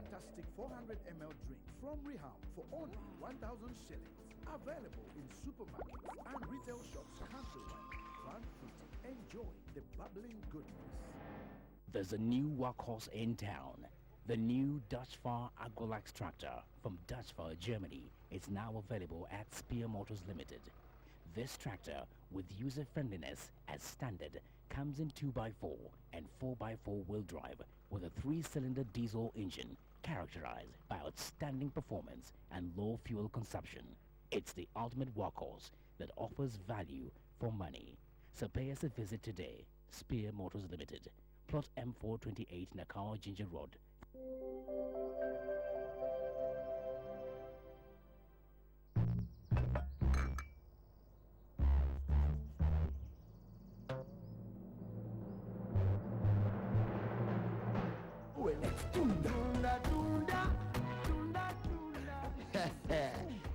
fantastic 400 ml drink from Reham for only 1,000 shillings. Available in supermarkets and retail shops countrywide. Plant Fruity. Enjoy the bubbling goodness. There's a new workhorse in town. The new Dutchfar Agrolax tractor from Dutchfar, Germany is now available at Spear Motors Limited. This tractor, with user-friendliness as standard, comes in 2x4 and 4x4 wheel drive with a 3-cylinder diesel engine characterized by outstanding performance and low fuel consumption. It's the ultimate workhorse that offers value for money. So pay us a visit today. Spear Motors Limited, plot M428 Nakawa Ginger Road.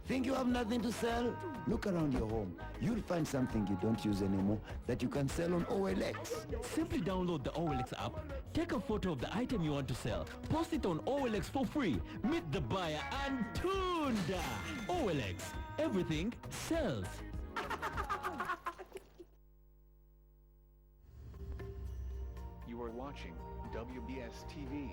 Think you have nothing to sell? Look around your home. You'll find something you don't use anymore that you can sell on OLX. Simply download the OLX app, take a photo of the item you want to sell, post it on OLX for free, meet the buyer and tunda! OLX, everything sells. You are watching WBS TV.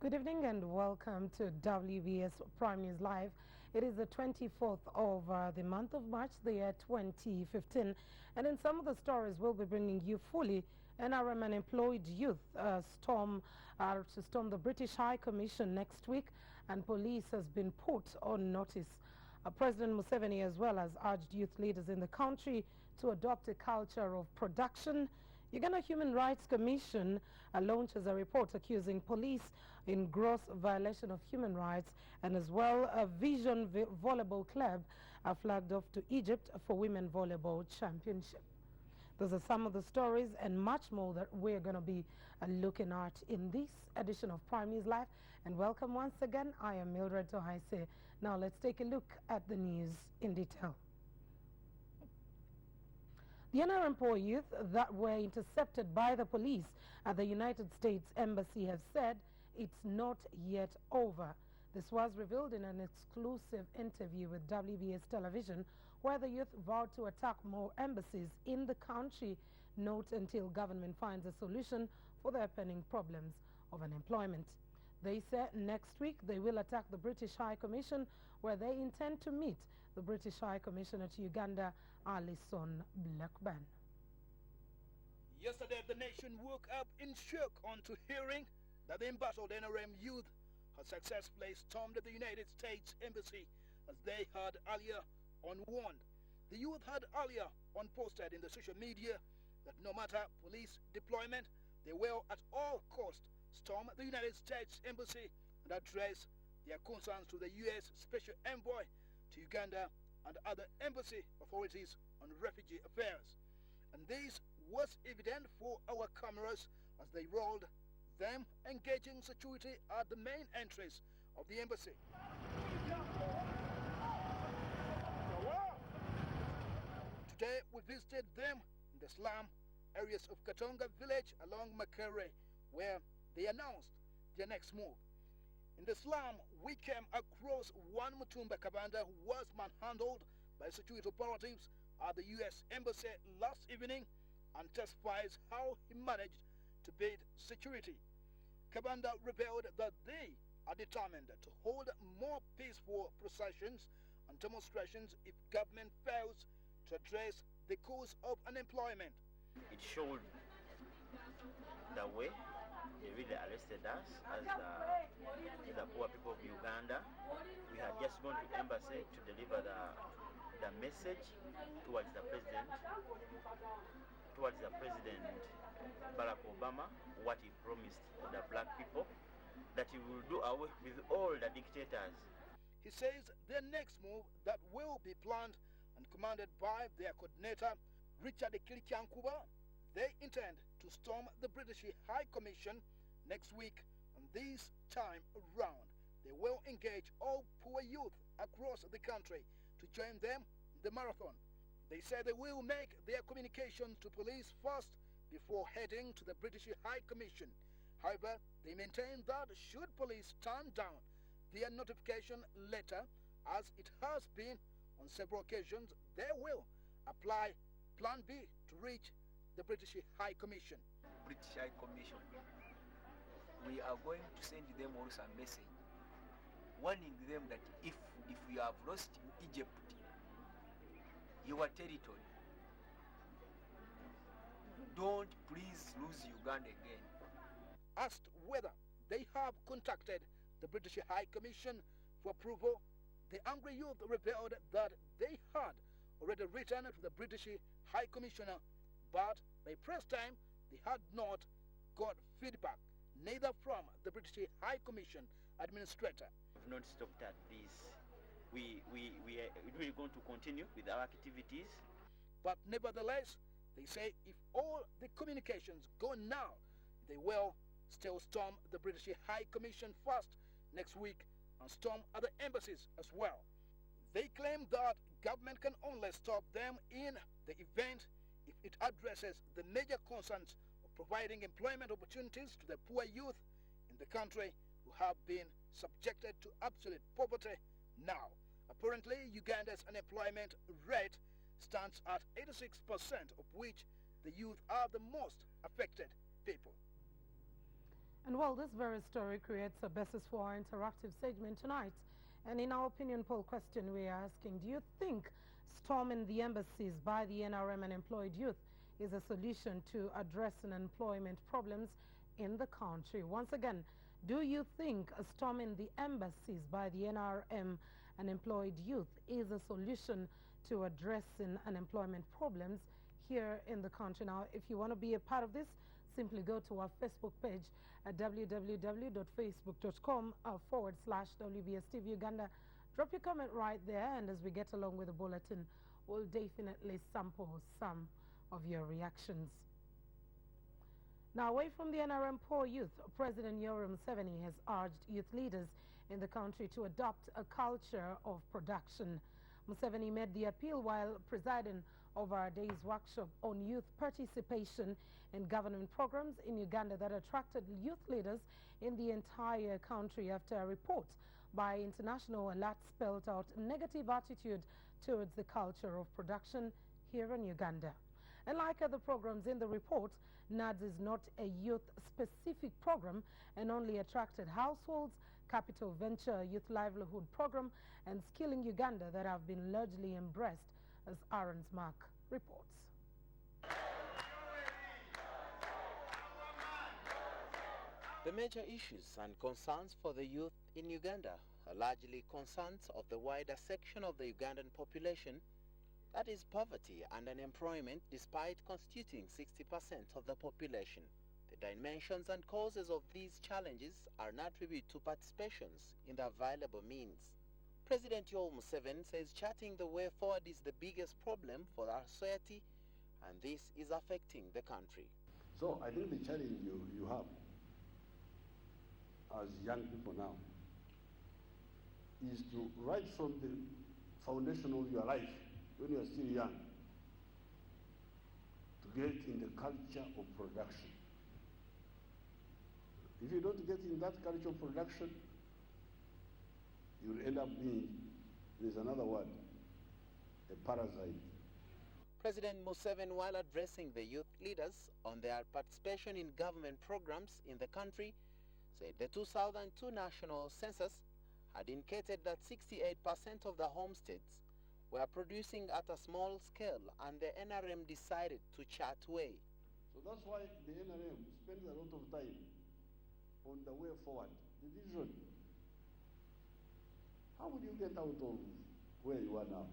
Good evening and welcome to WBS Prime News Live. It is the 24th of the month of March, the year 2015. And in some of the stories we'll be bringing you fully, NRM unemployed youth storm the British High Commission next week, and police has been put on notice. President Museveni as well has urged youth leaders in the country to adopt a culture of production. Uganda Human Rights Commission launches a report accusing police in gross violation of human rights, and as well a Vision Volleyball Club flagged off to Egypt for Women Volleyball Championship. Those are some of the stories and much more that we're going to be looking at in this edition of Prime News Live. And welcome once again. I am Mildred Tohaise. Now let's take a look at the news in detail. The NRM youth that were intercepted by the police at the United States Embassy have said it's not yet over. This was revealed in an exclusive interview with WBS Television, where the youth vowed to attack more embassies in the country, not until government finds a solution for their pending problems of unemployment. They said next week they will attack the British High Commission, where they intend to meet the British High Commissioner to Uganda, Alison Blackburn. Yesterday, the nation woke up in shock onto hearing that the embattled NRM youth had successfully stormed the United States Embassy, as they had earlier unwarned. The youth had earlier posted in the social media that no matter police deployment, they will at all costs storm the United States Embassy and address their concerns to the U.S. Special Envoy to Uganda and other embassy authorities on refugee affairs. And this was evident for our cameras as they rolled them engaging security at the main entrance of the embassy. To Today we visited them in the slum areas of Katonga village along Makere, where they announced their next move. In the slum, we came across one Mutumba Kabanda who was manhandled by security operatives at the U.S. Embassy last evening and testifies how he managed to beat security. Kabanda revealed that they are determined to hold more peaceful processions and demonstrations if government fails to address the cause of unemployment. It showed the way they really arrested us as the poor people of Uganda. We had just gone to embassy to deliver the message towards the president Barack Obama, what he promised to the black people, that he will do away with all the dictators. He says their next move that will be planned and commanded by their coordinator, Richard Kilikiankuba, they intend to storm the British High Commission next week, and this time around they will engage all poor youth across the country to join them in the marathon. They say they will make their communications to police first before heading to the British High Commission. However, they maintain that should police turn down their notification letter, as it has been on several occasions, they will apply Plan B to reach the British High Commission. British High Commission, we are going to send them also a message warning them that if you have lost Egypt, your territory, don't please lose Uganda again. Asked whether they have contacted the British High Commission for approval, the angry youth revealed that they had already written to the British High Commissioner, but by press time they had not got feedback, neither from the British High Commission administrator. We've not stopped at this. We are really going to continue with our activities. But nevertheless, they say if all the communications go now, they will still storm the British High Commission first next week and storm other embassies as well. They claim that government can only stop them in the event if it addresses the major concerns of providing employment opportunities to the poor youth in the country who have been subjected to absolute poverty now. Apparently, Uganda's unemployment rate stands at 86%, of which the youth are the most affected people. And well, this very story creates a basis for our interactive segment tonight. And in our opinion poll question, we are asking, do you think storming the embassies by the NRM and employed youth is a solution to address unemployment problems in the country? Once again, do you think storming the embassies by the NRM and employed youth is a solution to addressing unemployment problems here in the country? Now, if you want to be a part of this, simply go to our Facebook page at www.facebook.com/WBSTV Uganda. Drop your comment right there, and as we get along with the bulletin, we'll definitely sample some of your reactions. Now, away from the NRM poor youth, President Yoweri Museveni has urged youth leaders in the country to adopt a culture of production. Museveni made the appeal while presiding over a day's workshop on youth participation in government programs in Uganda that attracted youth leaders in the entire country after a report by International Alert spelled out a negative attitude towards the culture of production here in Uganda. And like other programs in the report, NADS is not a youth-specific program and only attracted households, capital venture, youth livelihood program, and Skilling Uganda that have been largely embraced, as Aaron's Mark reports. The major issues and concerns for the youth in Uganda are largely concerns of the wider section of the Ugandan population, that is poverty and unemployment, despite constituting 60% of the population. The dimensions and causes of these challenges are not attributed to participations in the available means. President Yoweri Museveni says charting the way forward is the biggest problem for our society, and this is affecting the country. So I think the challenge you have as young people now is to, right from the foundation of your life, when you are still young, get in the culture of production. If you don't get in that culture of production, you'll end up being, there's another word, a parasite. President Museveni, while addressing the youth leaders on their participation in government programs in the country, said the 2002 national census had indicated that 68% of the homesteads were producing at a small scale, and the NRM decided to chart way. So that's why the NRM spends a lot of time on the way forward, the vision. How would you get out of where you are now?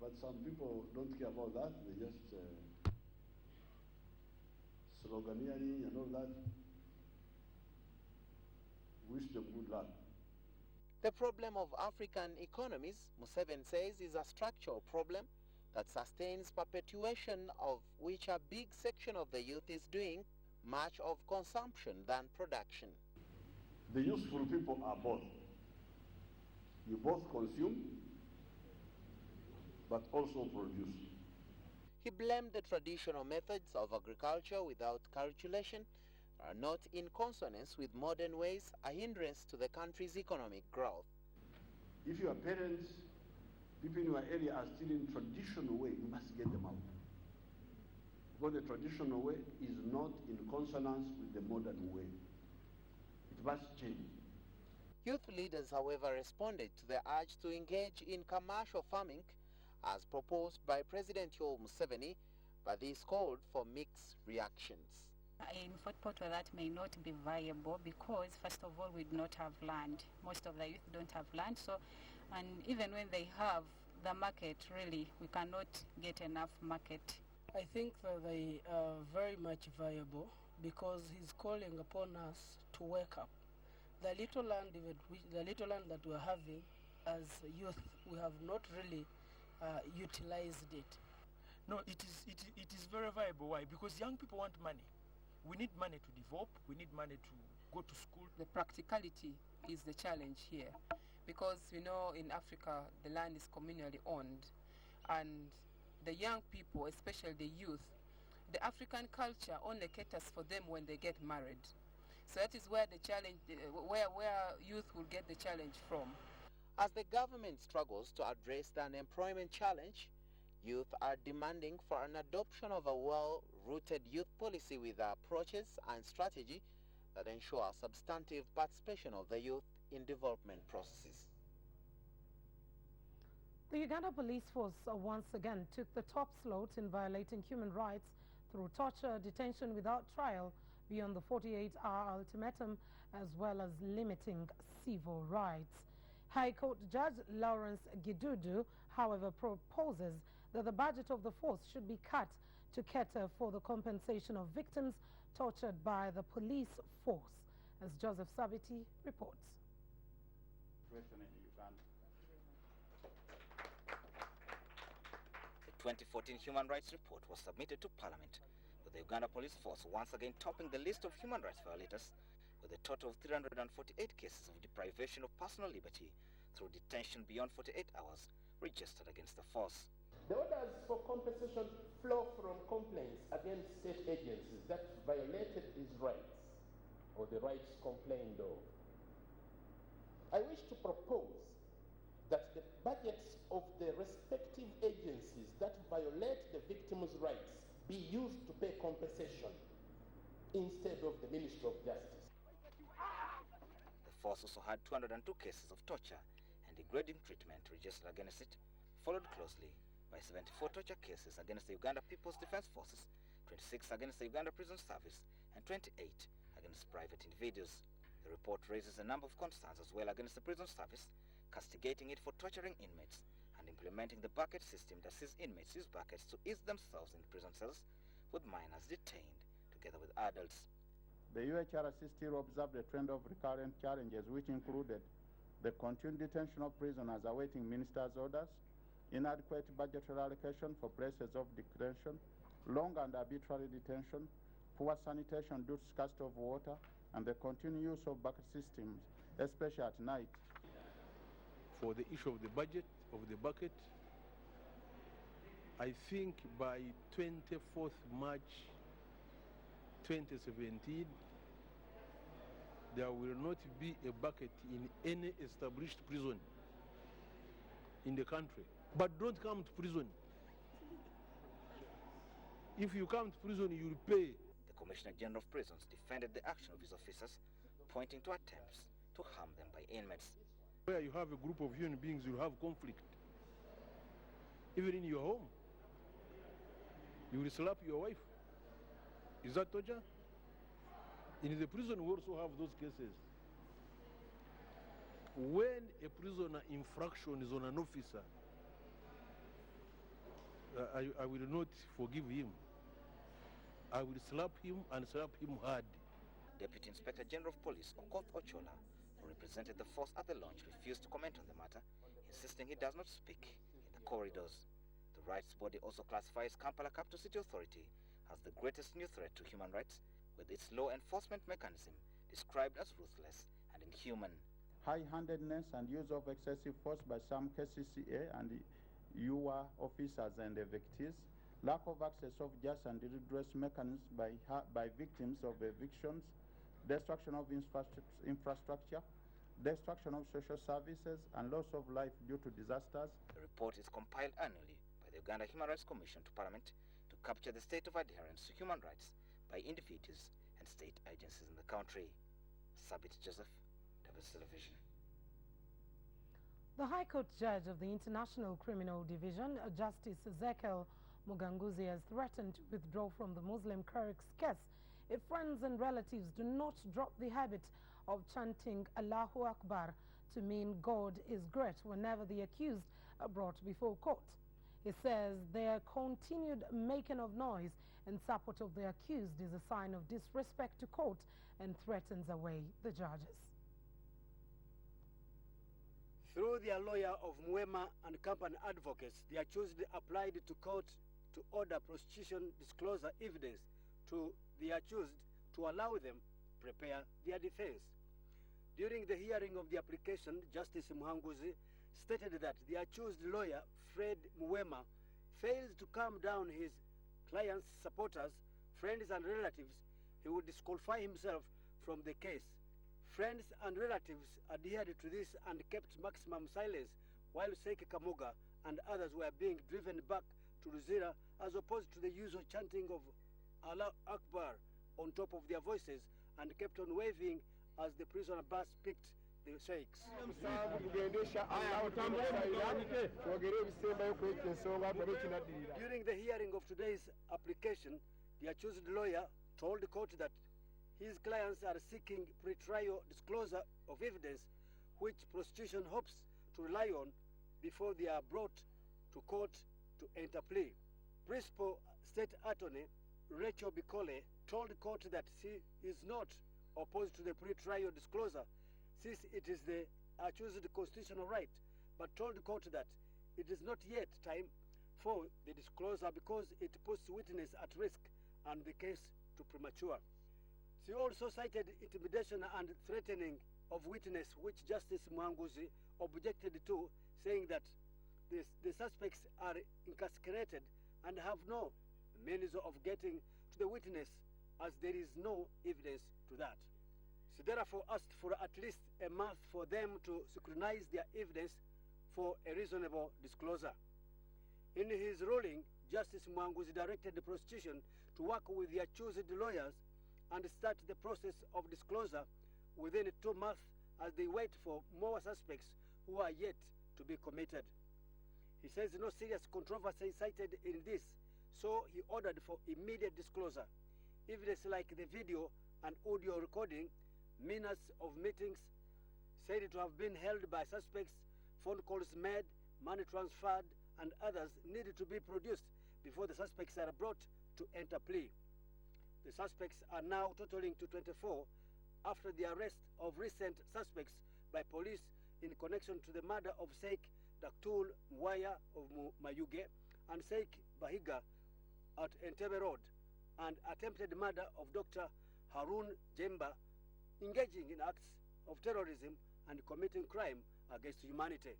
But some people don't care about that. They just sloganeering and all that. Wish them good luck. The problem of African economies, Museveni says, is a structural problem that sustains perpetuation, of which a big section of the youth is doing much of consumption than production. The useful people are both. You both consume, but also produce. He blamed the traditional methods of agriculture without calculation are not in consonance with modern ways, a hindrance to the country's economic growth. If your parents, people in your area are still in traditional way, you must get them out. Because the traditional way is not in consonance with the modern way. It must change. Youth leaders, however, responded to the urge to engage in commercial farming as proposed by President Yoweri Museveni, but this called for mixed reactions. In Fort Portal, that may not be viable because, first of all, we do not have land. Most of the youth don't have land, so, and even when they have the market, really, we cannot get enough market. I think that they are very much viable because he's calling upon us to wake up. The little land that we're having as youth, we have not really utilized it. No, it is very viable. Why? Because young people want money. We need money to develop. We need money to go to school. The practicality is the challenge here, because in Africa the land is communally owned, and the young people, especially the youth, the African culture only caters for them when they get married. So that is where the challenge, where youth will get the challenge from. As the government struggles to address the unemployment challenge, youth are demanding for an adoption of a well-rooted youth policy with approaches and strategy that ensure substantive participation of the youth in development processes. The Uganda Police Force once again took the top slot in violating human rights through torture, detention without trial beyond the 48-hour ultimatum, as well as limiting civil rights. High Court Judge Lawrence Gidudu, however, proposes that the budget of the force should be cut to cater for the compensation of victims tortured by the police force, as Joseph Sabiti reports. The 2014 Human Rights Report was submitted to Parliament, with the Uganda Police Force once again topping the list of human rights violators, with a total of 348 cases of deprivation of personal liberty through detention beyond 48 hours registered against the force. The orders for compensation flow from complaints against state agencies that violated these rights, or the rights complained of. I wish to propose that the budgets of the respective agencies that violate the victim's rights be used to pay compensation instead of the Ministry of Justice. The force also had 202 cases of torture and degrading treatment registered against it, followed closely by 74 torture cases against the Uganda People's Defense Forces, 26 against the Uganda Prison Service, and 28 against private individuals. The report raises a number of concerns as well against the prison service, castigating it for torturing inmates and implementing the bucket system that sees inmates use buckets to ease themselves in prison cells, with minors detained together with adults. The UHRC still observed a trend of recurrent challenges, which included the continued detention of prisoners awaiting ministers' orders, inadequate budgetary allocation for places of detention, long and arbitrary detention, poor sanitation due to scarcity of water, and the continued use of bucket systems, especially at night. For the issue of the budget, of the bucket, I think by 24th March 2017, there will not be a bucket in any established prison in the country. But don't come to prison. If you come to prison, you'll pay. The Commissioner General of Prisons defended the action of his officers, pointing to attempts to harm them by inmates. Where you have a group of human beings, you have conflict. Even in your home, you will slap your wife. Is that torture? In the prison, we also have those cases. When a prisoner infraction is on an officer, I will not forgive him. I will slap him and slap him hard. Deputy Inspector General of Police, Okoth Ochola, who represented the force at the launch, refused to comment on the matter, insisting he does not speak in the corridors. The rights body also classifies Kampala Capital City Authority as the greatest new threat to human rights, with its law enforcement mechanism described as ruthless and inhuman. High-handedness and use of excessive force by some KCCA and UA officers and evictees, lack of access of just and redress mechanisms by victims of evictions, destruction of infrastructure, destruction of social services, and loss of life due to disasters. The report is compiled annually by the Uganda Human Rights Commission to Parliament to capture the state of adherence to human rights by individuals and state agencies in the country. Sabit Joseph, WBS Television. The High Court judge of the International Criminal Division, Justice Ezekiel Muganguzi, has threatened to withdraw from the Muslim cleric's case if friends and relatives do not drop the habit of chanting Allahu Akbar to mean God is great whenever the accused are brought before court. He says their continued making of noise in support of the accused is a sign of disrespect to court and threatens away the judges. Through their lawyer of Mwema and company advocates, the accused applied to court to order prostitution disclosure evidence to the accused to allow them prepare their defense. During the hearing of the application, Justice Muhanguzi stated that the accused lawyer, Fred Mwema, fails to calm down his client's supporters, friends and relatives. He would disqualify himself from the case. Friends and relatives adhered to this and kept maximum silence while Sheikh Kamuga and others were being driven back to Luzira, as opposed to the usual chanting of Allah Akbar on top of their voices, and kept on waving as the prisoner bus picked the sheikhs. During the hearing of today's application, the accused lawyer told the court that his clients are seeking pre-trial disclosure of evidence which prosecution hopes to rely on before they are brought to court to enter plea. Principal State Attorney Rachel Bikole told the court that she is not opposed to the pre-trial disclosure since it is the accused constitutional right, but told the court that it is not yet time for the disclosure because it puts witness at risk and the case to premature. She also cited intimidation and threatening of witness, which Justice Mwanguzi objected to, saying that the suspects are incarcerated and have no means of getting to the witness as there is no evidence to that. She therefore asked for at least a month for them to synchronize their evidence for a reasonable disclosure. In his ruling, Justice Mwanguzi directed the prosecution to work with the accused lawyers and start the process of disclosure within 2 months as they wait for more suspects who are yet to be committed. He says no serious controversy cited in this, so he ordered for immediate disclosure. Evidence like the video and audio recording, minutes of meetings said to have been held by suspects, phone calls made, money transferred, and others needed to be produced before the suspects are brought to enter plea. The suspects are now totaling to 24 after the arrest of recent suspects by police in connection to the murder of Sheikh Daktul Mwaya of Mayuge and Sheikh Bahiga at Entebbe Road, and attempted murder of Dr. Harun Jemba, engaging in acts of terrorism and committing crime against humanity.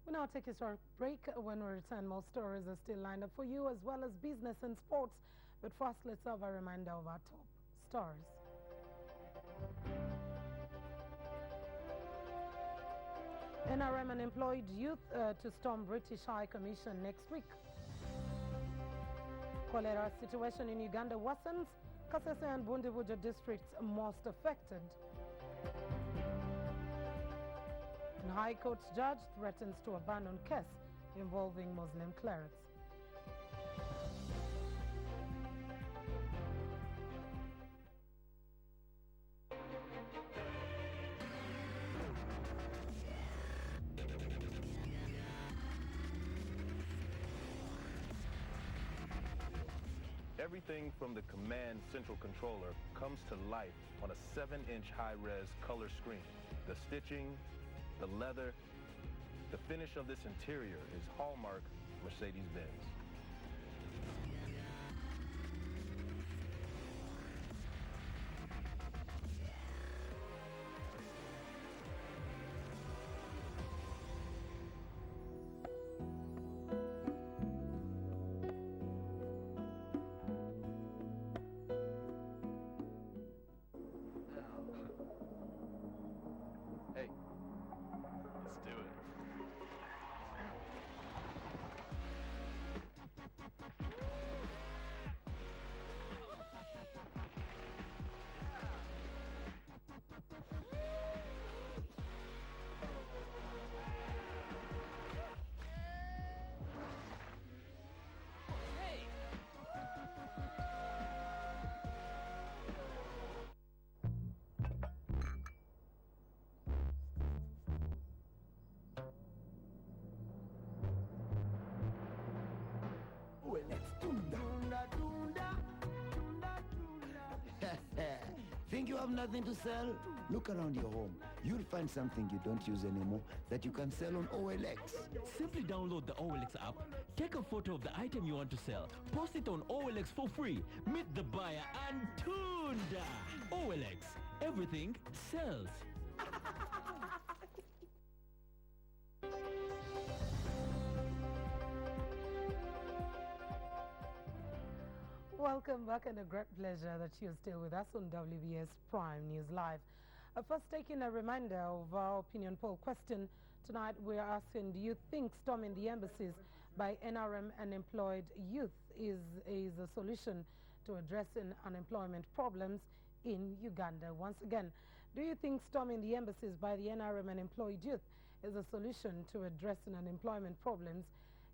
We now take a short break. When we return, more stories are still lined up for you, as well as business and sports. But first, let's have a reminder of our top stars. NRM unemployed youth to storm British High Commission next week. Cholera situation in Uganda worsens. Kasese and Bundibuja districts most affected. And High Court judge threatens to abandon case involving Muslim clerics. Everything from the Command Central Controller comes to life on a 7-inch high-res color screen. The stitching, the leather, the finish of this interior is hallmark Mercedes-Benz. Hey, let's do it. Think you have nothing to sell? Look around your home. You'll find something you don't use anymore that you can sell on OLX. Simply download the OLX app, take a photo of the item you want to sell, post it on OLX for free, meet the buyer, and tunda! OLX, everything sells. Welcome back, and a great pleasure that you're still with us on WBS Prime News Live. First, taking a reminder of our opinion poll question. Tonight we're asking, do you think storming the embassies by NRM unemployed youth is a solution to addressing unemployment problems in Uganda? Once again, do you think storming the embassies by the NRM unemployed youth is a solution to addressing unemployment problems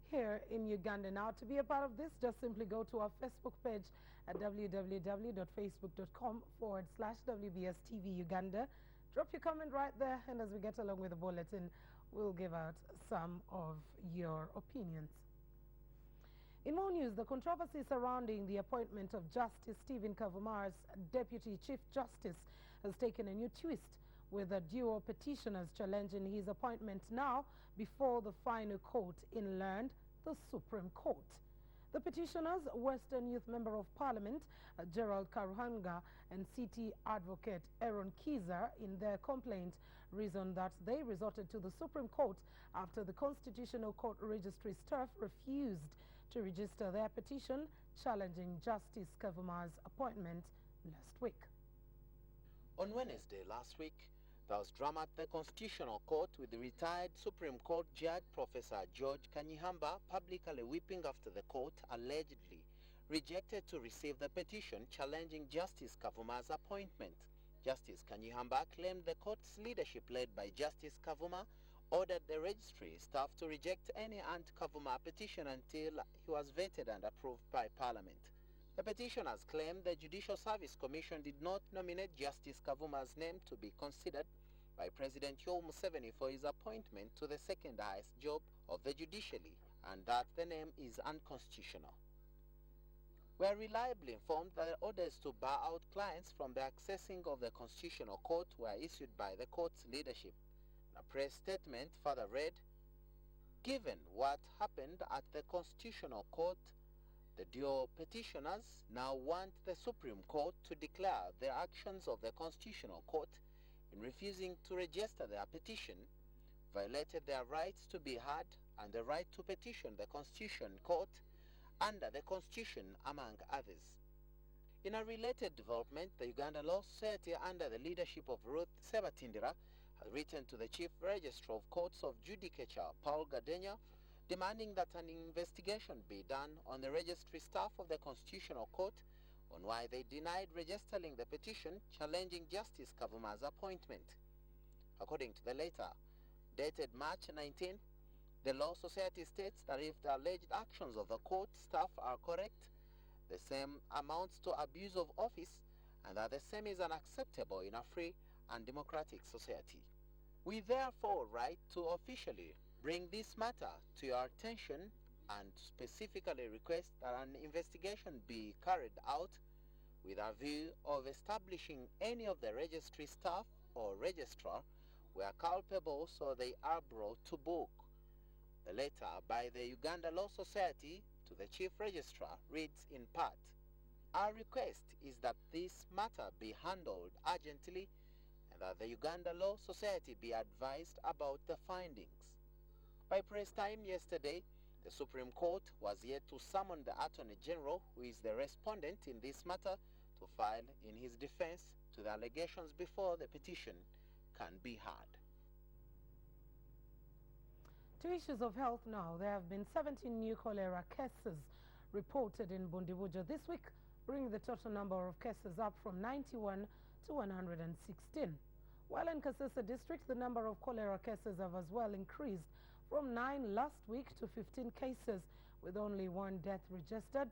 here in Uganda? Now, to be a part of this, just simply go to our Facebook page at www.facebook.com/WBS TV Uganda. Drop your comment right there, and as we get along with the bulletin, we'll give out some of your opinions. In more news, the controversy surrounding the appointment of Justice Stephen Kavuma as Deputy Chief Justice has taken a new twist, with the duo petitioners challenging his appointment now before the final court in land, the Supreme Court. The petitioners, Western Youth Member of Parliament Gerald Karuhanga and City Advocate Aaron Kiza, in their complaint reasoned that they resorted to the Supreme Court after the Constitutional Court Registry staff refused to register their petition challenging Justice Kavuma's appointment last week. On Wednesday last week, there was drama at the Constitutional Court with the retired Supreme Court Judge Professor George Kanyihamba publicly weeping after the court allegedly rejected to receive the petition challenging Justice Kavuma's appointment. Justice Kanyihamba claimed the court's leadership, led by Justice Kavuma, ordered the registry staff to reject any anti-Kavuma petition until he was vetted and approved by Parliament. The petitioners claimed the Judicial Service Commission did not nominate Justice Kavuma's name to be considered by President Yoweri Museveni for his appointment to the second highest job of the judiciary, and that the name is unconstitutional. We are reliably informed that orders to bar out clients from the accessing of the Constitutional Court were issued by the court's leadership. A press statement further read, "Given what happened at the Constitutional Court, the duo petitioners now want the Supreme Court to declare the actions of the Constitutional Court in refusing to register their petition violated their rights to be heard and the right to petition the Constitution Court under the Constitution, among others. In a related development, the Uganda Law Society, under the leadership of Ruth Sebatindira, has written to the Chief Registrar of Courts of Judicature, Paul Gadenya, demanding that an investigation be done on the registry staff of the Constitutional Court on why they denied registering the petition challenging Justice Kavuma's appointment. According to the letter, dated March 19, the Law Society states that if the alleged actions of the court staff are correct, the same amounts to abuse of office and that the same is unacceptable in a free and democratic society. We therefore write to officially bring this matter to your attention and specifically request that an investigation be carried out with a view of establishing any of the registry staff or registrar were culpable so they are brought to book. The letter by the Uganda Law Society to the Chief Registrar reads in part, "Our request is that this matter be handled urgently and that the Uganda Law Society be advised about the findings." By press time yesterday, the Supreme Court was yet to summon the Attorney General, who is the respondent in this matter, to file in his defense to the allegations before the petition can be heard. To issues of health now, there have been 17 new cholera cases reported in Bundibujo this week, bringing the total number of cases up from 91 to 116. While in Kasese district, the number of cholera cases have as well increased from 9 last week to 15 cases, with only 1 death registered.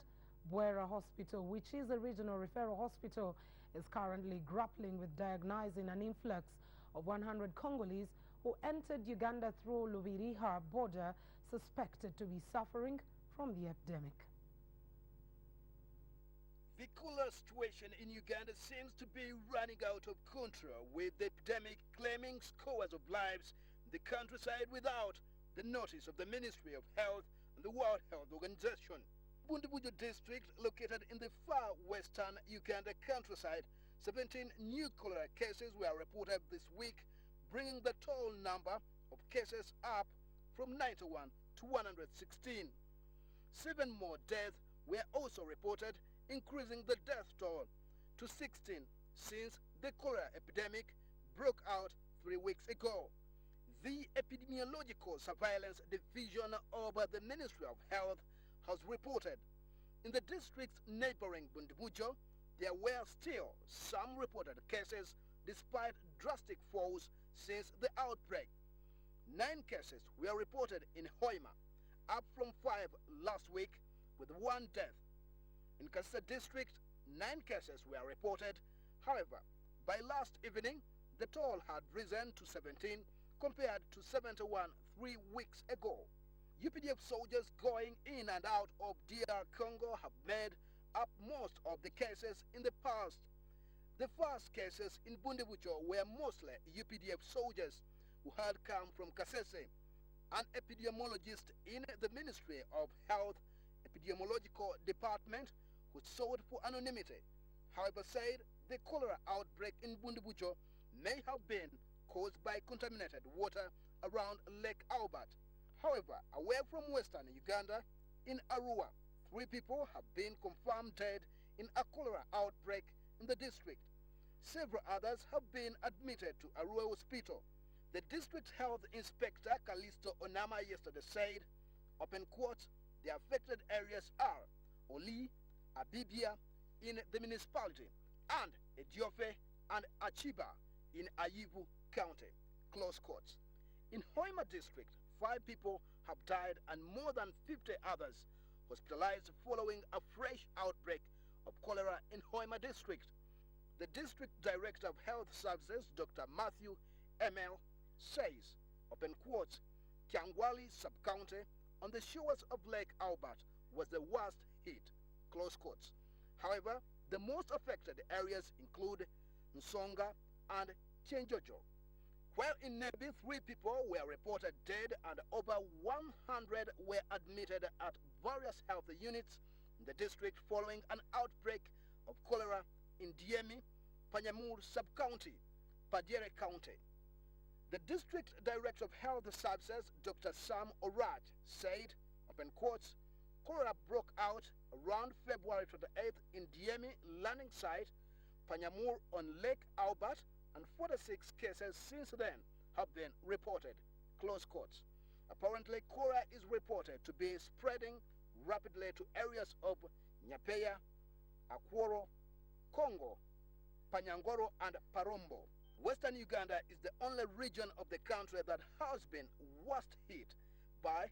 Bwera Hospital, which is a regional referral hospital, is currently grappling with diagnosing an influx of 100 Congolese who entered Uganda through Lubiriha border, suspected to be suffering from the epidemic. The cholera situation in Uganda seems to be running out of control, with the epidemic claiming scores of lives in the countryside without the notice of the Ministry of Health and the World Health Organization. Bundibujo district, located in the far western Uganda countryside, 17 new cholera cases were reported this week, bringing the total number of cases up from 91 to 116. 7 more deaths were also reported, increasing the death toll to 16 since the cholera epidemic broke out 3 weeks ago. The Epidemiological Surveillance Division of the Ministry of Health has reported in the districts neighboring Bundibujo, there were still some reported cases despite drastic falls since the outbreak. 9 cases were reported in Hoima, up from 5 last week, with 1 death. In Kasese district, 9 cases were reported. However, by last evening, the toll had risen to 17 compared to 71 3 weeks ago. UPDF soldiers going in and out of DR Congo have made up most of the cases in the past. The first cases in Bundibujo were mostly UPDF soldiers who had come from Kasese. An epidemiologist in the Ministry of Health Epidemiological Department, who sought for anonymity, however, said the cholera outbreak in Bundibujo may have been caused by contaminated water around Lake Albert. However, away from western Uganda, in Arua, 3 people have been confirmed dead in a cholera outbreak in the district. Several others have been admitted to Arua Hospital. The district health inspector, Kalisto Onama, yesterday said, open quotes, the affected areas are Oli, Abibia in the municipality, and Ediofe and Achiba in Ayivu County, close quotes. In Hoima district, 5 people have died and more than 50 others hospitalized following a fresh outbreak of cholera in Hoima district. The district director of health services, Dr. Matthew M.L., says, open quotes, Kyangwali sub-county on the shores of Lake Albert was the worst hit, close quotes. However, the most affected areas include Nsonga and Chenjojo. While in Nebi, 3 people were reported dead and over 100 were admitted at various health units in the district following an outbreak of cholera in Diemi, Panyamur sub-county, Padiere County. The District Director of Health Services, Dr. Sam Oraj, said, open quotes, cholera broke out around February 28th in Diemi landing site, Panyamur on Lake Albert, and 46 cases since then have been reported, close quotes. Apparently, cholera is reported to be spreading rapidly to areas of Nyapeya, Akworo, Congo, Panyangoro, and Parombo. Western Uganda is the only region of the country that has been worst hit by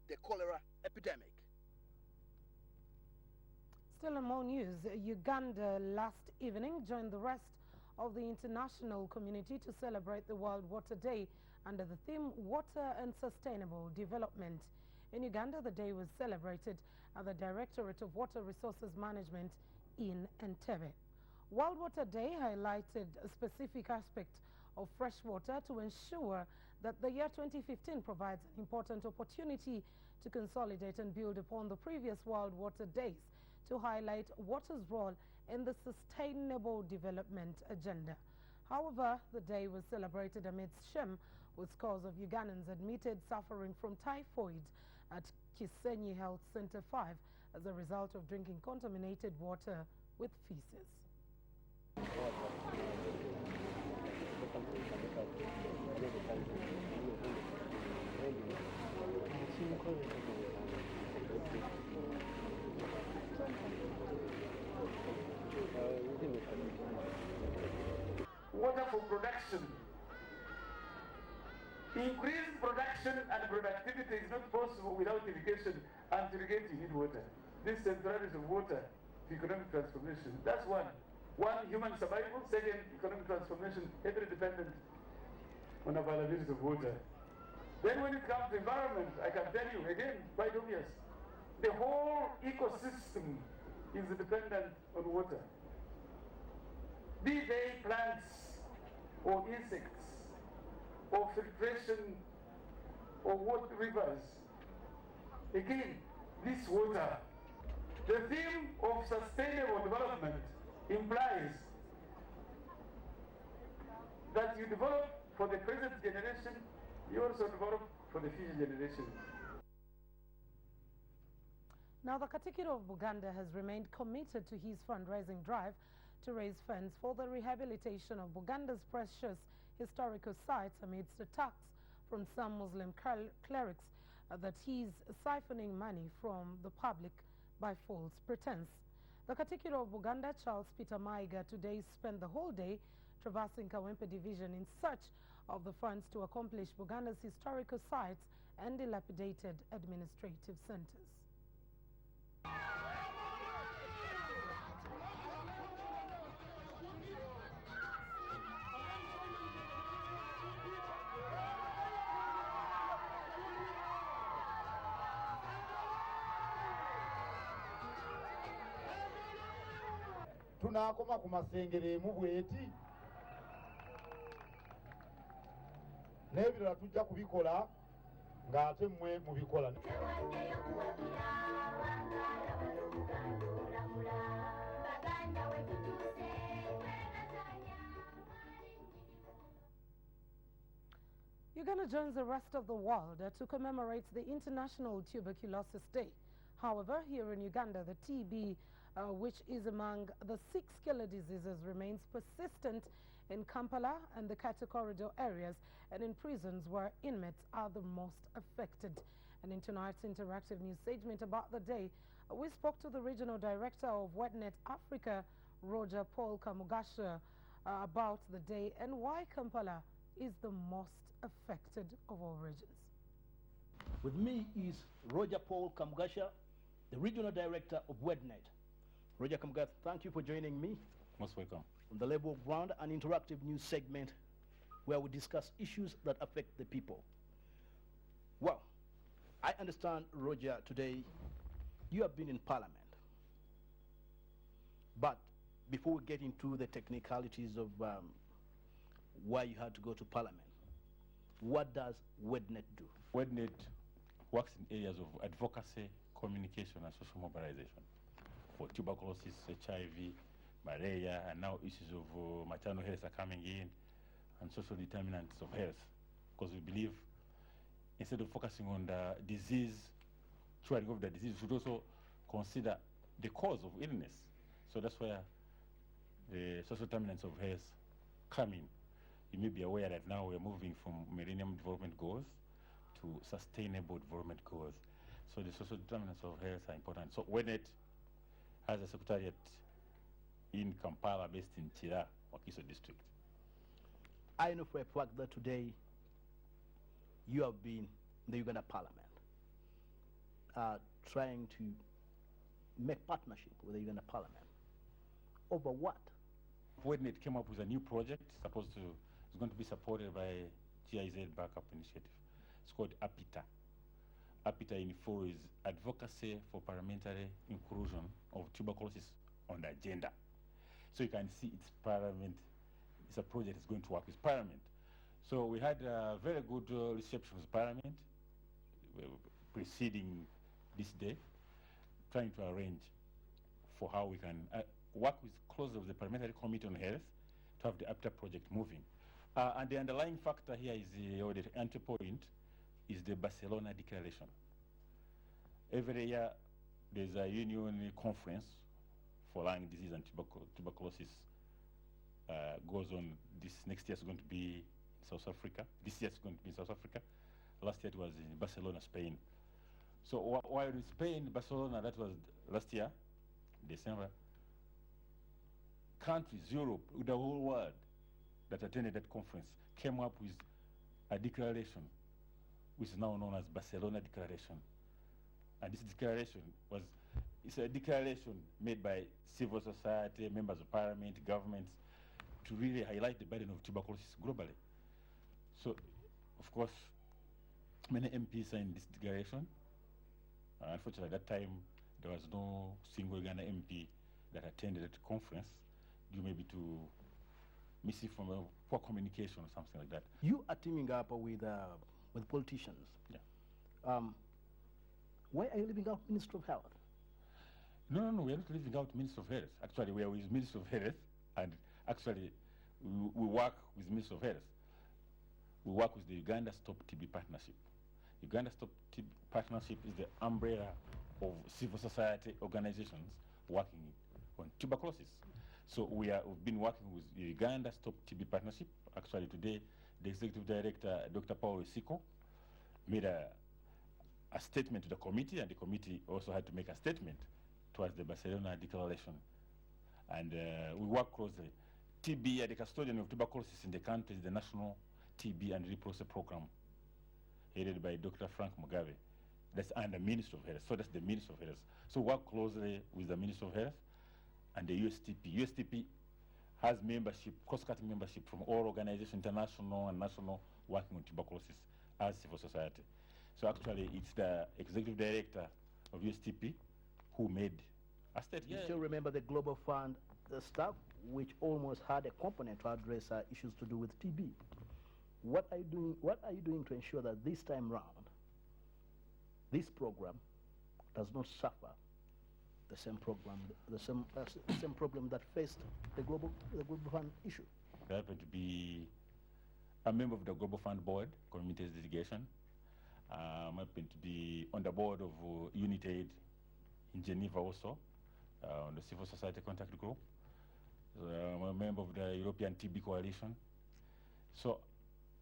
the cholera epidemic. Still in more news, Uganda last evening joined the rest of the international community to celebrate the World Water Day under the theme Water and Sustainable Development. In Uganda, the day was celebrated at the Directorate of Water Resources Management in Entebbe. World Water Day highlighted a specific aspect of fresh water to ensure that the year 2015 provides an important opportunity to consolidate and build upon the previous World Water Days to highlight water's role in the Sustainable Development Agenda. However, the day was celebrated amidst shame with scores of Ugandans admitted suffering from typhoid at Kisenyi Health Center 5 as a result of drinking contaminated water with feces. Water for production. Increased production and productivity is not possible without irrigation, and to irrigate you need water. This centrality of water to economic transformation. That's one. One, human survival. Second, economic transformation, heavily dependent on availability of water. Then when it comes to environment, I can tell you, again, quite obvious, the whole ecosystem is dependent on water. Be they plants or insects or filtration or water rivers. Again, this water. The theme of sustainable development implies that you develop for the present generation, you also develop for the future generation. Now, the Katikkiro of Buganda has remained committed to his fundraising drive to raise funds for the rehabilitation of Buganda's precious historical sites amidst attacks from some Muslim clerics that he's siphoning money from the public by false pretense. The Katikkiro of Buganda, Charles Peter Maiga, today spent the whole day traversing Kawempe Division in search of the funds to accomplish Buganda's historical sites and dilapidated administrative centers. Tunakoma ku masengere mu bweti n'ebirala tujja kubikola ng'ate mmwe mubikola. Uganda joins the rest of the world to commemorate the International Tuberculosis Day. However, here in Uganda, the TB, which is among the 6 killer diseases, remains persistent in Kampala and the Kati corridor areas and in prisons where inmates are the most affected. And in tonight's interactive news segment about the day, we spoke to the regional director of WEDNET Africa, Roger Paul Kamugasha, about the day and why Kampala is the most affected of all regions. With me is Roger Paul Kamugasha, the regional director of WEDNET. Roger Kamugasha, thank you for joining me. Most welcome. On the Level Ground, an interactive news segment where we discuss issues that affect the people. Well, I understand, Roger, today you have been in Parliament. But before we get into the technicalities of why you had to go to Parliament, what does WEDNET do? WEDNET works in areas of advocacy, communication, and social mobilization for tuberculosis, HIV, malaria, and now issues of maternal health are coming in, and social determinants of health. because we believe instead of focusing on the disease, curing of the disease, we should also consider the cause of illness. So that's where the social determinants of health come in. You may be aware that now we're moving from Millennium Development Goals to Sustainable Development Goals. So the social determinants of health are important. So WENET has a secretariat in Kampala based in Chira, Wakiso district. I know for a fact that today you have been in the Uganda Parliament trying to make partnership with the Uganda Parliament. Over what? WENET came up with a new project it's going to be supported by GIZ Backup Initiative. It's called APITA. APITA in full is Advocacy for Parliamentary Inclusion of Tuberculosis on the Agenda. So you can see it's Parliament, it's a project that's going to work with Parliament. So we had a very good reception with Parliament preceding this day, trying to arrange for how we can work with closely with the Parliamentary Committee on Health to have the APTA project moving. And the underlying factor here is or the entry point is the Barcelona Declaration. Every year there's a union conference for lung disease and tuberculosis. Goes on. This next year is going to be in South Africa. This year is going to be in South Africa. Last year it was in Barcelona, Spain. So while in Spain, Barcelona, that was last year, December, countries, Europe, the whole world that attended that conference came up with a declaration, which is now known as Barcelona Declaration. And this declaration it's a declaration made by civil society, members of parliament, governments, to really highlight the burden of tuberculosis globally. So, of course, many MPs signed this declaration. Unfortunately, at that time, there was no single Uganda MP that attended that conference, due maybe to missing from poor communication or something like that. You are teaming up with politicians. Yeah. Why are you leaving out Minister of Health? No, we are not leaving out Minister of Health. Actually, we are with Minister of Health, and actually, we work with Minister of Health. We work with the Uganda Stop TB Partnership. Uganda Stop TB Partnership is the umbrella of civil society organizations working on tuberculosis. So we've been working with the Uganda Stop TB Partnership. Actually today, the Executive Director, Dr. Paul Isiko, made a statement to the committee, and the committee also had to make a statement towards the Barcelona Declaration. And we work closely. TB, the custodian of tuberculosis in the country, is the National TB and Leprosy Program, headed by Dr. Frank Mugabe. That's under Minister of Health. So that's the Minister of Health. So work closely with the Minister of Health and the USTP. USTP has membership, cross-cutting membership from all organizations, international and national, working on tuberculosis as civil society. So actually, it's the Executive Director of USTP who made a statement. You still remember the Global Fund, the staff, which almost had a component to address issues to do with TB. What are you doing to ensure that this time round, this program does not suffer the same problem that faced the Global Fund issue? I happen to be a member of the Global Fund Board, Communities Delegation. I happen to be on the board of UNITAID in Geneva also, on the Civil Society Contact Group. I'm a member of the European TB Coalition. So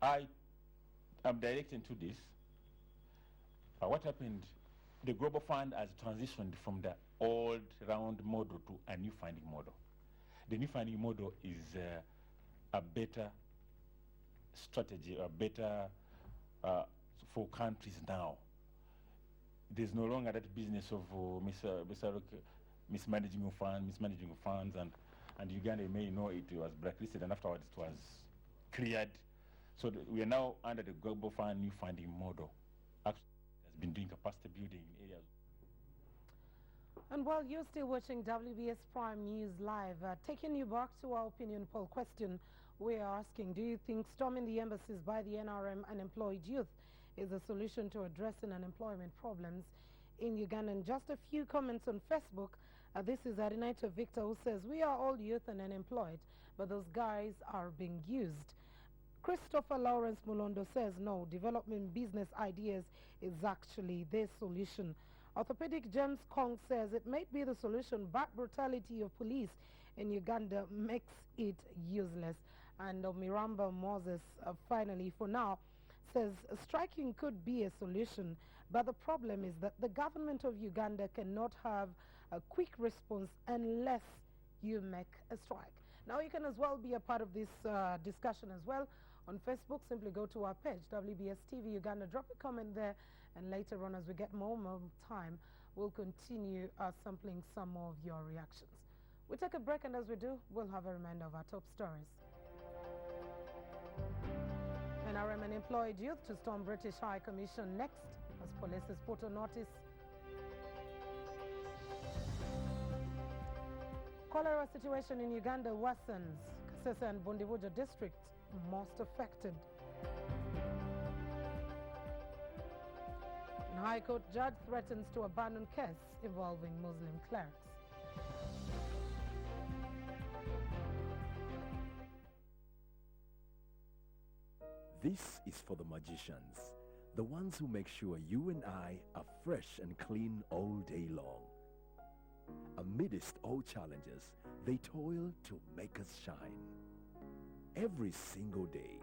I am directing to this. What happened, the Global Fund has transitioned from the old round model to a new funding model. The new funding model is a better strategy, a better for countries now. There's no longer that business of mismanaging of funds, and Uganda, you may know, it was blacklisted and afterwards it was cleared. So we are now under the Global Fund new funding model. Actually, has been doing capacity building in areas. And while you're still watching WBS Prime News Live, taking you back to our opinion poll question, we are asking, do you think storming the embassies by the NRM unemployed youth is a solution to addressing unemployment problems in Uganda? And just a few comments on Facebook. This is Arinito Victor, who says, we are all youth and unemployed, but those guys are being used. Christopher Lawrence Mulondo says no, developing business ideas is actually their solution. Orthopedic James Kong says it may be the solution, but brutality of police in Uganda makes it useless. And Miramba Moses, finally, for now, says striking could be a solution, but the problem is that the government of Uganda cannot have a quick response unless you make a strike. Now you can as well be a part of this discussion as well. On Facebook, simply go to our page, WBS TV Uganda. Drop a comment there, and later on, as we get more time, we'll continue sampling some more of your reactions. We take a break, and as we do, we'll have a reminder of our top stories. NRM and employed youth to storm British High Commission next as police is put on notice. Cholera situation in Uganda worsens. Kasese and Bundibuja district most affected. And High Court judge threatens to abandon case involving Muslim clerics. This is for the magicians, the ones who make sure you and I are fresh and clean all day long. Amidst all challenges, they toil to make us shine. Every single day,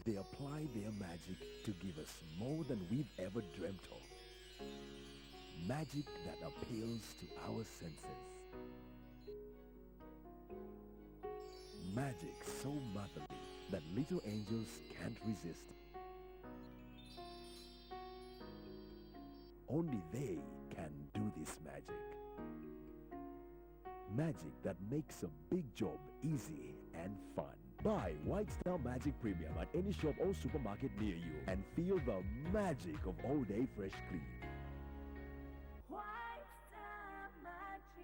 they apply their magic to give us more than we've ever dreamt of. Magic that appeals to our senses. Magic so motherly that little angels can't resist. Only they can do this magic. Magic that makes a big job easy and fun. Buy White Star Magic Premium at any shop or supermarket near you and feel the magic of all-day fresh clean. White Star Magic.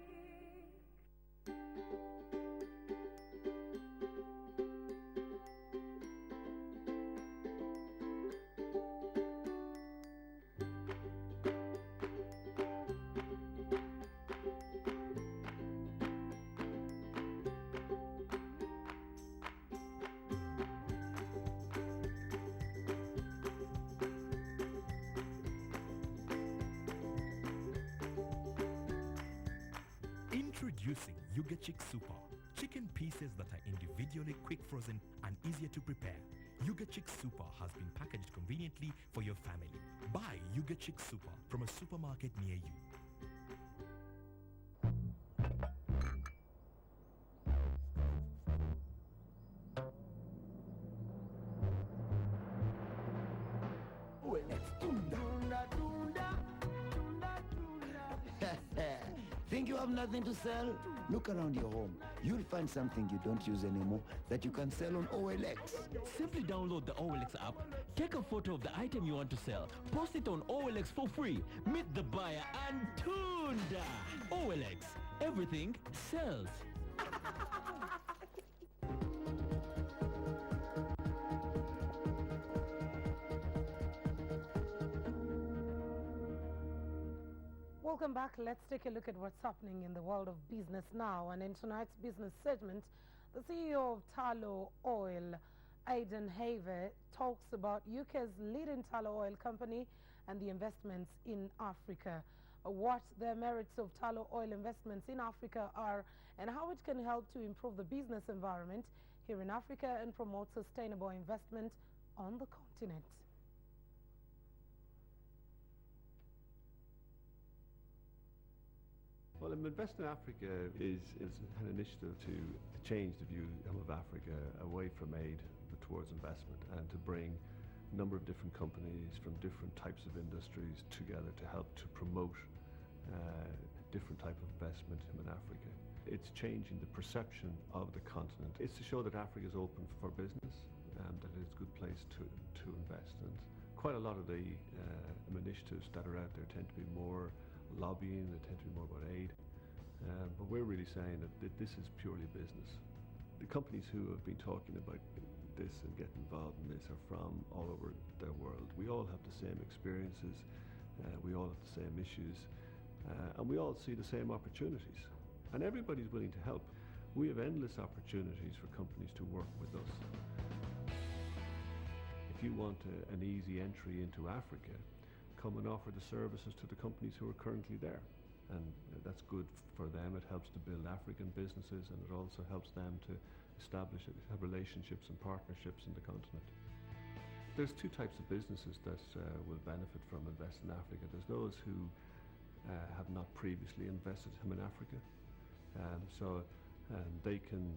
Introducing Yuga Chick Super. Chicken pieces that are individually quick frozen and easier to prepare. Yuga Chick Super has been packaged conveniently for your family. Buy Yuga Chick Super from a supermarket near you. Think you have nothing to sell? Look around your home. You'll find something you don't use anymore that you can sell on OLX. Simply download the OLX app, take a photo of the item you want to sell, post it on OLX for free, meet the buyer, and tunda! OLX, everything sells. Welcome back. Let's take a look at what's happening in the world of business now. And in tonight's business segment, the CEO of Tullow Oil, Aidan Have, talks about UK's leading Tullow Oil company and the investments in Africa. What the merits of Tullow Oil investments in Africa are and how it can help to improve the business environment here in Africa and promote sustainable investment on the continent. Well, Invest in Africa is an initiative to change the view of Africa away from aid but towards investment, and to bring a number of different companies from different types of industries together to help to promote different type of investment in Africa. It's changing the perception of the continent. It's to show that Africa is open for business, that it's a good place to invest. And quite a lot of the initiatives that are out there tend to be more lobbying, they tend to be more about aid, but we're really saying that this is purely business. The companies who have been talking about this and getting involved in this are from all over the world. We all have the same experiences, we all have the same issues, and we all see the same opportunities, and everybody's willing to help. We have endless opportunities for companies to work with us. if you want an easy entry into Africa, come and offer the services to the companies who are currently there. And that's good for them. It helps to build African businesses, and it also helps them to establish have relationships and partnerships in the continent. There's two types of businesses that will benefit from Invest in Africa. There's those who have not previously invested in Africa, so they can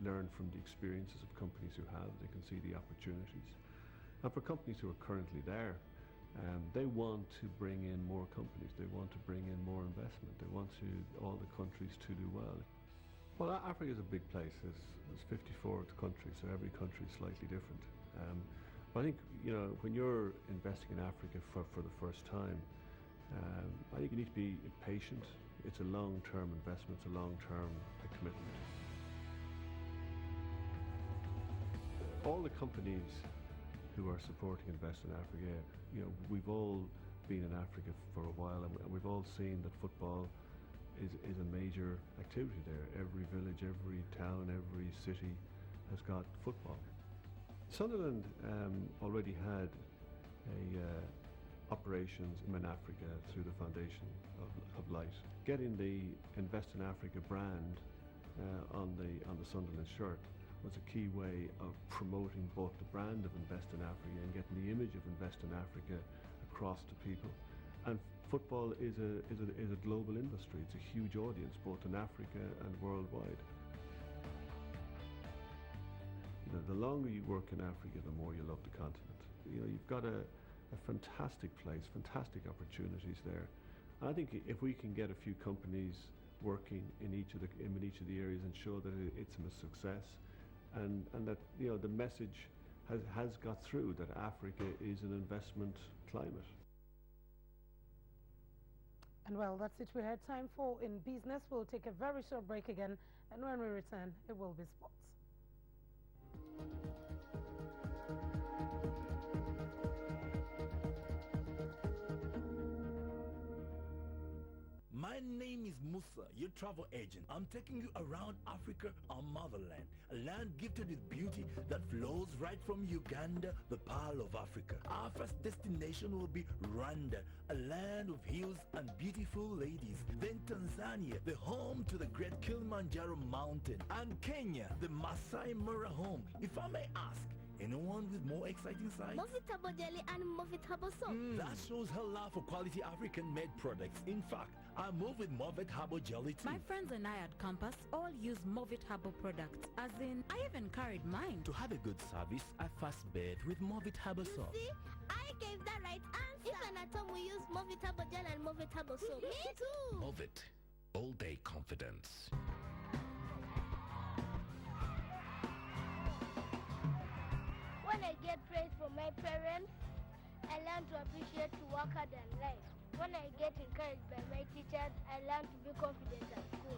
learn from the experiences of companies who have. They can see the opportunities. And for companies who are currently there, they want to bring in more companies. They want to bring in more investment. They want all the countries to do well. Well, Africa is a big place. There's 54 countries, so every country is slightly different. But I think, when you're investing in Africa for the first time, I think you need to be patient. It's a long-term investment. It's a long-term commitment. All the companies who are supporting Invest in Africa, we've all been in Africa for a while, and we've all seen that football is a major activity there. Every village, every town, every city has got football. Sunderland already had operations in Africa through the Foundation of Light. Getting the Invest in Africa brand on the Sunderland shirt was a key way of promoting both the brand of Invest in Africa and getting the image of Invest in Africa across to people. And football is a global industry. It's a huge audience, both in Africa and worldwide. The longer you work in Africa, the more you love the continent. You've got a fantastic place, fantastic opportunities there. And I think if we can get a few companies working in each of the areas and show that it's a success, and that the message has got through that Africa is an investment climate. And well, that's it. We had time for In Business. We'll take a very short break again, and when we return, it will be sports. My name is Musa, your travel agent. I'm taking you around Africa, our motherland, a land gifted with beauty that flows right from Uganda, the Pearl of Africa. Our first destination will be Rwanda, a land of hills and beautiful ladies. Then Tanzania, the home to the great Kilimanjaro mountain. And Kenya, the Masai Mara home. If I may ask, anyone with more exciting sights? Movitable jelly and Movitable soap. That shows her love for quality African-made products. In fact, I move with Movit Herbal Jelly too. My friends and I at Compass all use Movit Herbal products. As in, I even carried mine. To have a good service, I first bathe with Movit Herbal soap. See, I gave the right answer. Even at home we use Movitable gel and Movitable soap. Me too. Movit. All day confidence. When I get praise from my parents, I learn to appreciate to work hard in life. When I get encouraged by my teachers, I learn to be confident at school.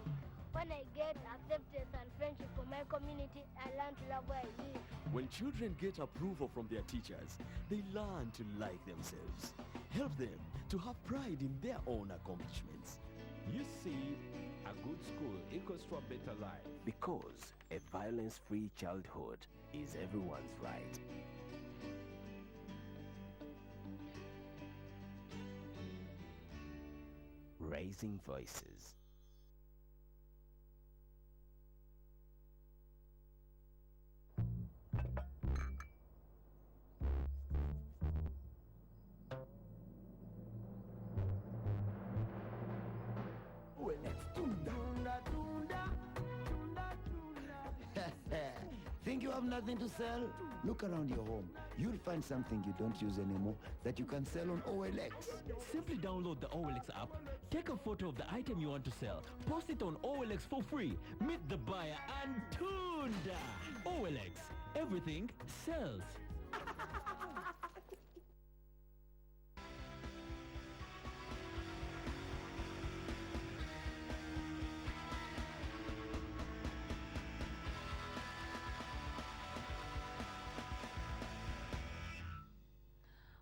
When I get acceptance and friendship from my community, I learn to love where I live. When children get approval from their teachers, they learn to like themselves. Help them to have pride in their own accomplishments. You see, a good school equals to a better life. Because a violence-free childhood is everyone's right. Raising Voices. Think you have nothing to sell? Look around your home. You'll find something you don't use anymore that you can sell on OLX. Simply download the OLX app, take a photo of the item you want to sell, post it on OLX for free, meet the buyer, and tunda! OLX, everything sells.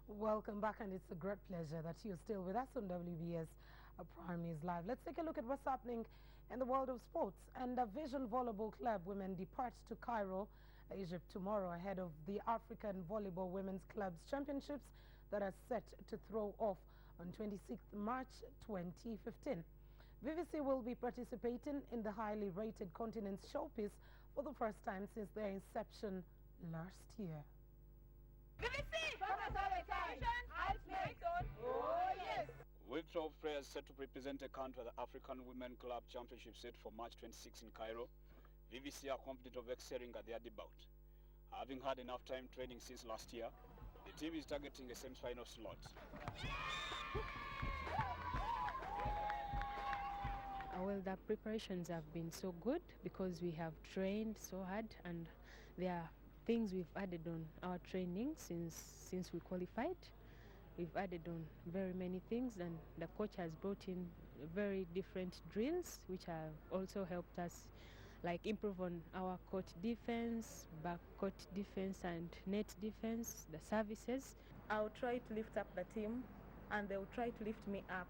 Welcome back, and it's a great pleasure that you're still with us on WBS Prime News Live. Let's take a look at what's happening in the world of sports. And the Vision Volleyball Club women depart to Cairo Egypt tomorrow ahead of the African Volleyball Women's Clubs Championships that are set to throw off on 26th March 2015. VVC will be participating in the highly rated Continents Showpiece for the first time since their inception last year. VVC! Oh yes! With 12 players set to represent a country at the African Women Club Championship set for March 26 in Cairo, VVC are confident of excelling at their debut. Having had enough time training since last year, the team is targeting a semi-final slot. Well, the preparations have been so good because we have trained so hard, and there are things we've added on our training since we qualified. We've added on very many things, and the coach has brought in very different drills which have also helped us like improve on our court defense, back court defense and net defense, the services. I'll try to lift up the team and they'll try to lift me up.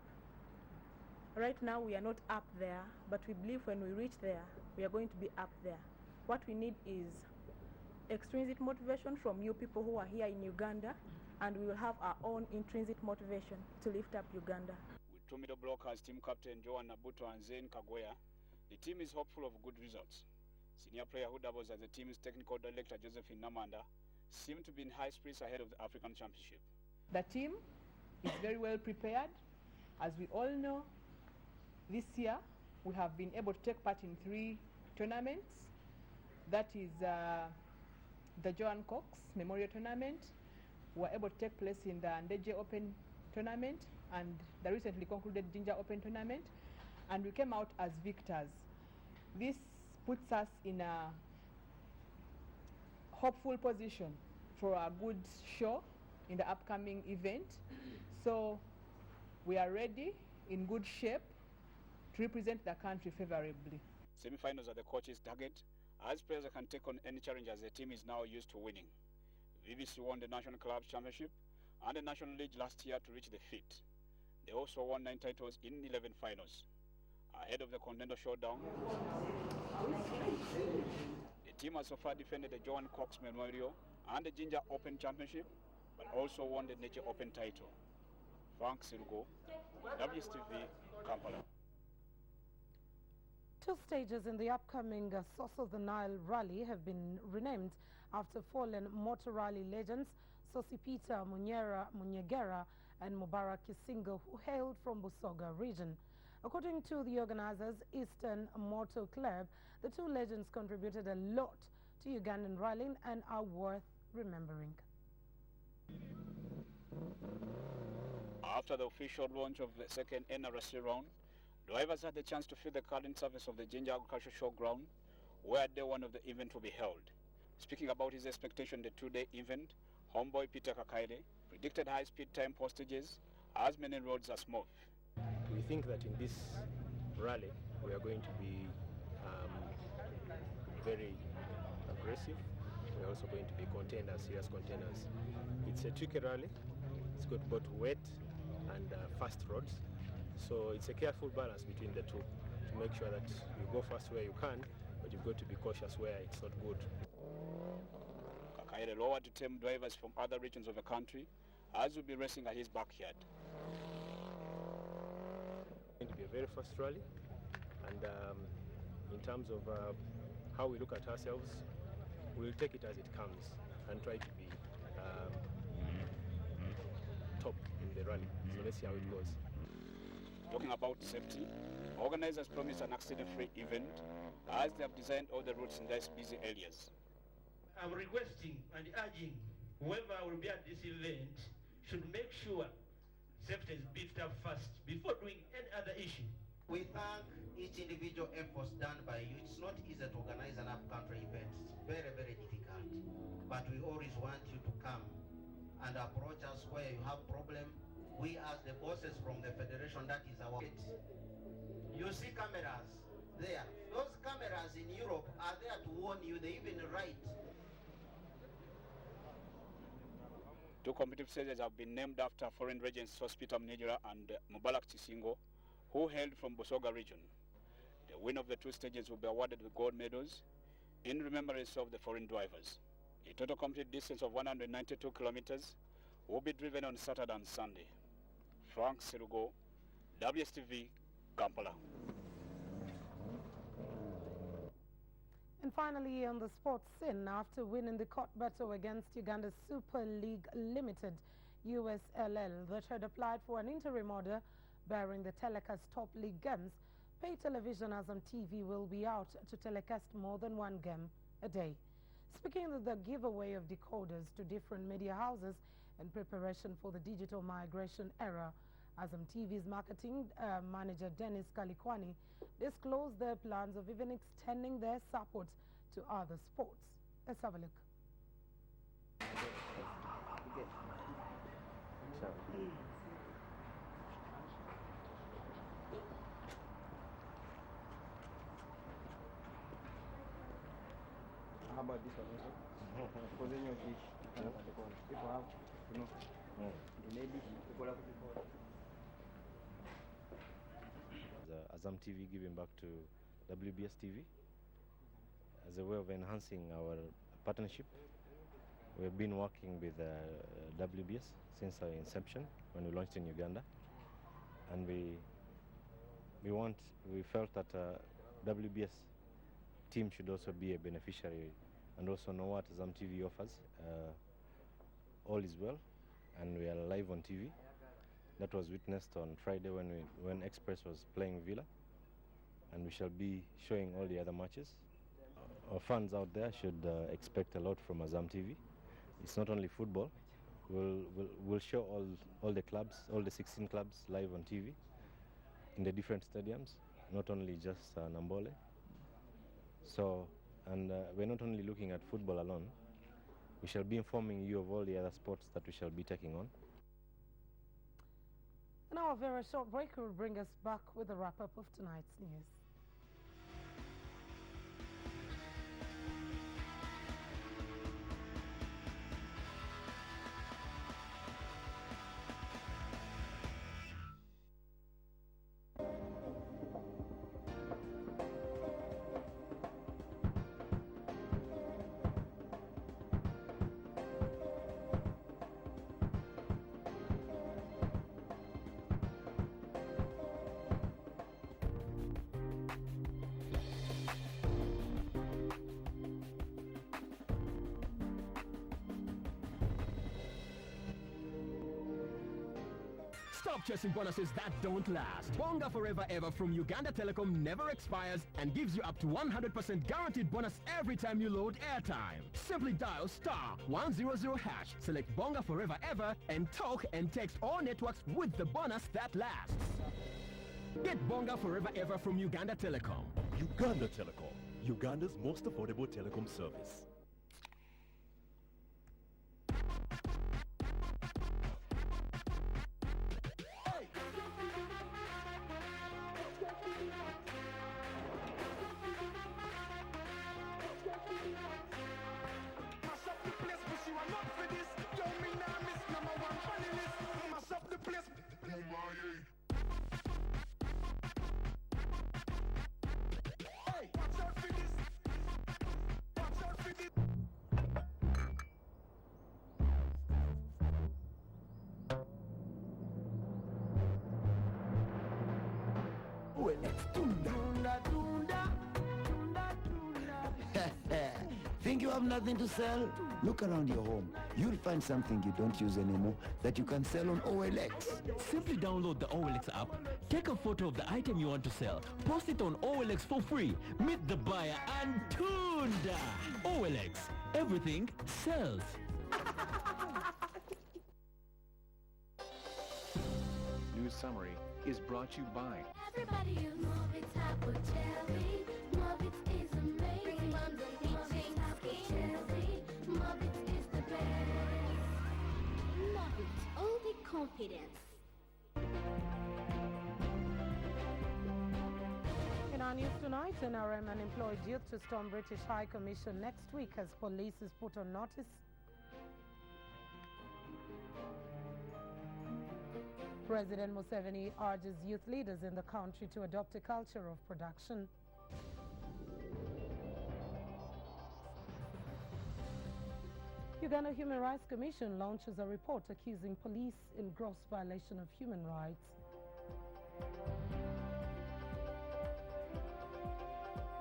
Right now we are not up there, but we believe when we reach there, we are going to be up there. What we need is extrinsic motivation from you people who are here in Uganda, and we will have our own intrinsic motivation to lift up Uganda. With two middle blockers, team captain Joan Nabuto and Zain Kagoya, the team is hopeful of good results. Senior player who doubles as the team's technical director, Josephine Namanda, seemed to be in high spirits ahead of the African Championship. The team is very well prepared. As we all know, this year we have been able to take part in 3 tournaments. That is the Joan Cox Memorial Tournament. We were able to take place in the Ndeje Open Tournament and the recently concluded Jinja Open Tournament, and we came out as victors. This puts us in a hopeful position for a good show in the upcoming event. So we are ready, in good shape, to represent the country favorably. Semi-finals are the coach's target, as players can take on any challenge as the team is now used to winning. VVC won the National Clubs Championship and the National League last year to reach the feat. They also won 9 titles in 11 finals. Ahead of the Contender Showdown, the team has so far defended the Joan Cox Memorial and the Jinja Open Championship, but also won the Nature Open title. Frank Silgo, WSTV, Kampala. 2 stages in the upcoming Source of the Nile rally have been renamed after fallen motor rally legends Sosipita Munyegera and Mubarak Kisingo, who hailed from Busoga region. According to the organizers, Eastern Motor Club, the 2 legends contributed a lot to Ugandan rallying and are worth remembering. After the official launch of the second NRC round, drivers had the chance to feel the current surface of the Jinja Agricultural Showground, where day 1 of the event will be held. Speaking about his expectation the 2-day event, homeboy Peter Kakaile predicted high-speed time postages as many roads are smooth. We think that in this rally we are going to be very aggressive. We are also going to be contenders, serious contenders. It's a tricky rally. It's got both wet and fast roads. So it's a careful balance between the two to make sure that you go fast where you can, but you've got to be cautious where it's not good. Kakaile lowered to tame drivers from other regions of the country as will be racing at his backyard. It's going to be a very fast rally, and in terms of how we look at ourselves, we'll take it as it comes and try to be top in the rally. So let's see how it goes. Talking about safety, organizers promise an accident-free event as they have designed all the routes in these busy areas. I'm requesting and urging whoever will be at this event should make sure safety is beefed up first before doing any other issue. We thank each individual efforts done by you. It's not easy to organize an up-country event. It's very, very difficult. But we always want you to come and approach us where you have problem. We as the bosses from the federation, that is our... You see cameras there. Those cameras in Europe are there to warn you. They even write. 2 competitive stages have been named after foreign regents Sosipita Munyegera and Mubarak Kisingo, who hailed from Busoga region. The winner of the 2 stages will be awarded with gold medals. in remembrance of the foreign drivers. A total complete distance of 192 kilometers will be driven on Saturday and Sunday. Frank Serugo, WSTV, Kampala. And finally, on the sports scene, after winning the court battle against Uganda Super League Limited, USLL, that had applied for an interim order bearing the telecast top league games, pay television Azam TV will be out to telecast more than one game a day. Speaking of the giveaway of decoders to different media houses in preparation for the digital migration era, Azam TV's marketing manager Dennis Kalikwani disclosed their plans of even extending their support to other sports. Let's have a look. How about this one also? Because then you dish, people have, you know, the lady, people have before. Azam TV giving back to WBS TV as a way of enhancing our partnership. We've been working with WBS since our inception when we launched in Uganda, and we felt that WBS team should also be a beneficiary and also know what Azam TV offers. All is well, and we are live on TV. That was witnessed on Friday when Express was playing Villa, and we shall be showing all the other matches. Our fans out there should expect a lot from Azam TV. It's not only football. We'll show all the clubs, all the 16 clubs live on TV in the different stadiums, not only just Nambole. So, and we're not only looking at football alone. We shall be informing you of all the other sports that we shall be taking on. Now a very short break will bring us back with a wrap-up of tonight's news. Stop chasing bonuses that don't last. Bonga Forever Ever from Uganda Telecom never expires and gives you up to 100% guaranteed bonus every time you load airtime. Simply dial *100#, select Bonga Forever Ever, and talk and text all networks with the bonus that lasts. Get Bonga Forever Ever from Uganda Telecom. Uganda Telecom, Uganda's most affordable telecom service. Think you have nothing to sell? Look around your home. You'll find something you don't use anymore that you can sell on OLX. Simply download the OLX app, take a photo of the item you want to sell, post it on OLX for free, meet the buyer, and tunda! OLX, everything sells. News Summary is brought to you by Everybody use Mobit Apple Jelly. Mobit is amazing. Mobit Apple Jelly. Mobit is the best. Mobit, all the confidence. In our news tonight, NRM unemployed youth to storm British High Commission next week as police is put on notice. President Museveni urges youth leaders in the country to adopt a culture of production. Uganda Human Rights Commission launches a report accusing police in gross violation of human rights.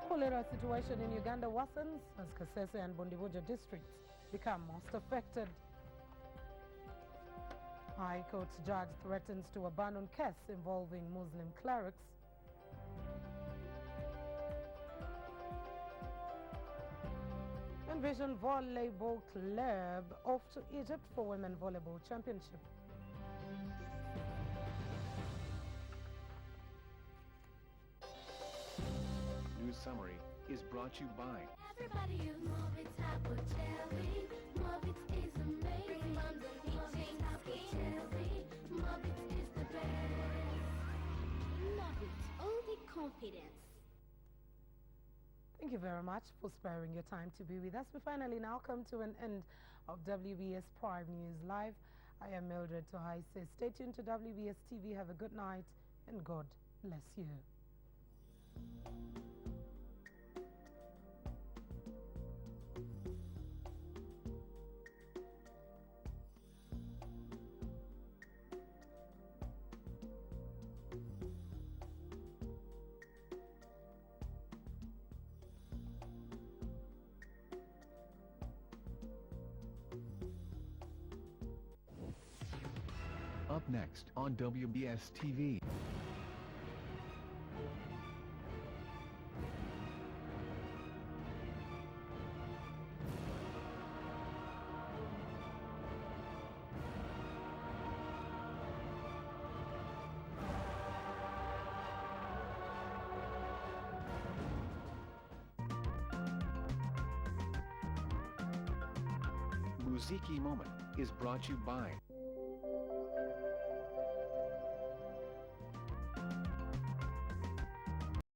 Cholera situation in Uganda worsens as Kasese and Bondivoja districts become most affected. High Court judge threatens to abandon case involving Muslim clerics. Envision Volleyball Club off to Egypt for Women Volleyball Championship. News Summary is brought to you by Everybody use Movit's Apple Jelly. Movit's is amazing. Movit's Apple Jelly. Movit's is the best. Movit's, all the confidence. Thank you very much for sparing your time to be with us. We finally now come to an end of WBS Prime News Live. I am Mildred Tohaise. Stay tuned to WBS TV. Have a good night and God bless you. Up next on WBS TV. Muziki Moment is brought to you by